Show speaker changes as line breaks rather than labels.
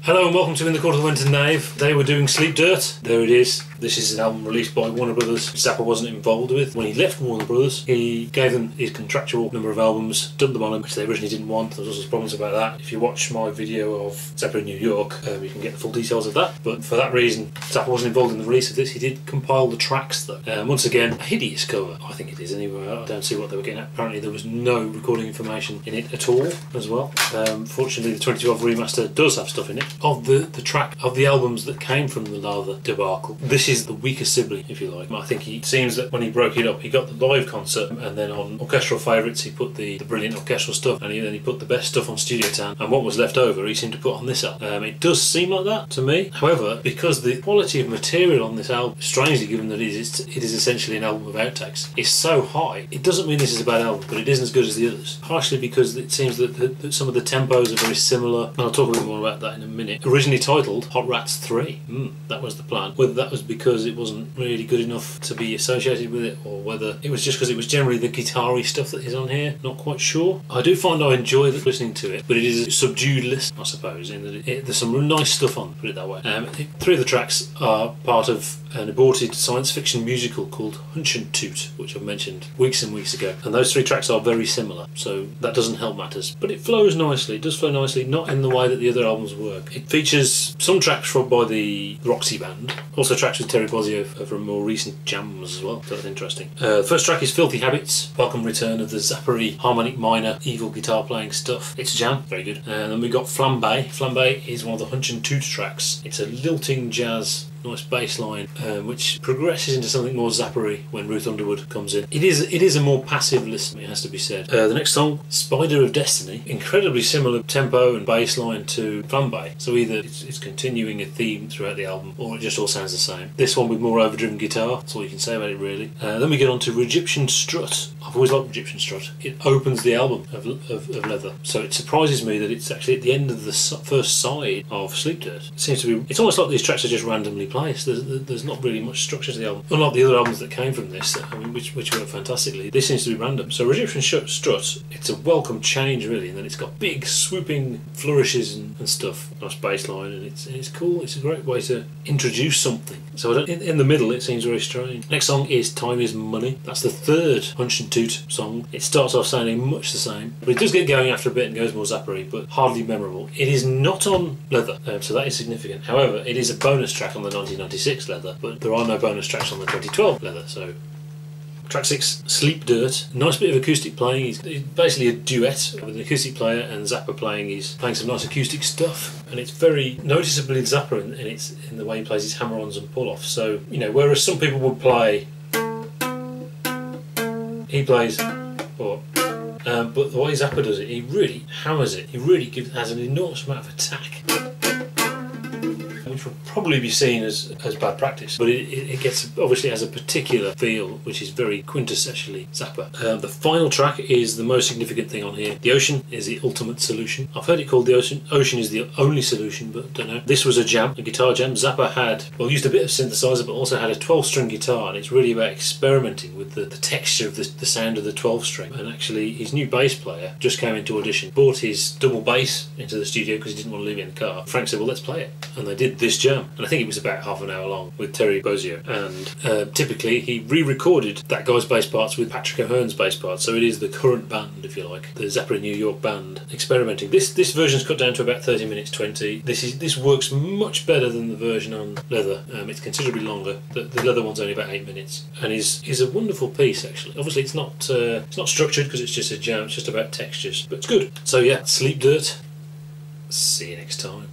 Hello and welcome to In the Court of Wenton Knave. Today we're doing Sleep Dirt. There it is. This is an album released by Warner Brothers. Zappa wasn't involved with. When he left Warner Brothers, he gave them his contractual number of albums, dumped them on them, which they originally didn't want. There was also problems about that. If you watch my video of Zappa in New York, you can get the full details of that. But for that reason, Zappa wasn't involved in the release of this. He did compile the tracks though. Once again, a hideous cover. I think it is anyway. I don't see what they were getting at. Apparently there was no recording information in it at all as well. Fortunately the 2012 remaster does have stuff in it. Of the track of the albums that came from the Lather debacle, this is the weakest sibling, if you like. I think it seems that when he broke it up, he got the live concert, and then on orchestral favourites he put the brilliant orchestral stuff, and then he put the best stuff on Studio Tan, and what was left over he seemed to put on this album. It does seem like that to me. However, because the quality of material on this album, strangely given that it is essentially an album of outtakes, is so high, it doesn't mean this is a bad album, but it isn't as good as the others. Partially because it seems that some of the tempos are very similar, and I'll talk a little more about that in a minute. Originally titled Hot Rats 3, that was the plan. Whether that was because it wasn't really good enough to be associated with it, or whether it was just because it was generally the guitar-y stuff that is on here, not quite sure. I do find I enjoy listening to it, but it is a subdued list, I suppose, in that there's some real nice stuff on, put it that way. Three of the tracks are part of an aborted science fiction musical called Hunch and Toot, which I've mentioned weeks and weeks ago, and those three tracks are very similar, so that doesn't help matters. But it flows nicely, it does flow nicely, not in the way that the other albums work. It features some tracks by the Roxy Band, also tracks with Terry Bozzio from more recent jams as well, so that's interesting. The first track is Filthy Habits, welcome return of the Zappa-y harmonic minor evil guitar playing stuff. It's a jam, very good. And then we got Flambay. Flambay is one of the Hunch and Toot tracks. It's a lilting jazz, nice bass line, which progresses into something more Zappa-y when Ruth Underwood comes in. It is a more passive listen, it has to be said. The next song, Spider of Destiny, incredibly similar tempo and bass line to Flambay, so either it's continuing a theme throughout the album, or it just all sounds the same. This one with more overdriven guitar, that's all you can say about it really. Then we get on to Regyptian Strut. I've always liked Regyptian Strut. It opens the album of Leather, so it surprises me that it's actually at the end of the first side of Sleep Dirt. It seems to be, it's almost like these tracks are just randomly placed. There's not really much structure to the album, unlike the other albums that came from this, which work fantastically. This seems to be random. So Regyptian Strut, it's a welcome change really, and then it's got big swooping flourishes and stuff, nice bass line, and it's cool. It's a great way to introduce something. So in the middle it seems very strange. Next song is Time Is Money. That's the third Hunch and Toot song. It starts off sounding much the same, but it does get going after a bit and goes more Zappa-y, but hardly memorable. It is not on Leather, so that is significant. However, it is a bonus track on the 1996 Leather, but there are no bonus tracks on the 2012 Leather, so... Track 6, Sleep Dirt. Nice bit of acoustic playing. He's basically a duet with an acoustic player and Zappa playing. He's playing some nice acoustic stuff, and it's very noticeably Zappa in the way he plays his hammer-ons and pull-offs. So, you know, whereas some people would play, he plays, but the way Zappa does it, he really hammers it. He really has an enormous amount of attack, which will probably be seen as bad practice, but it obviously has a particular feel which is very quintessentially Zappa. The final track is the most significant thing on here. The Ocean is the ultimate solution. I've heard it called The Ocean. Ocean is the only solution, but don't know. This was a jam, a guitar jam. Zappa used a bit of synthesizer, but also had a 12-string guitar, and it's really about experimenting with the texture of the sound of the 12-string. And actually, his new bass player just came into audition, brought his double bass into the studio because he didn't want to leave it in the car. Frank said, well, let's play it. And they did this jam, and I think it was about half an hour long with Terry Bozzio, and typically he re-recorded that guy's bass parts with Patrick O'Hearn's bass parts, so it is the current band, if you like, the Zappa in New York band experimenting. This version's cut down to about 30 minutes 20. This works much better than the version on Leather. It's considerably longer. The Leather one's only about 8 minutes, and is a wonderful piece actually. Obviously it's not structured because it's just a jam, it's just about textures, but it's good. So yeah, Sleep Dirt. See you next time.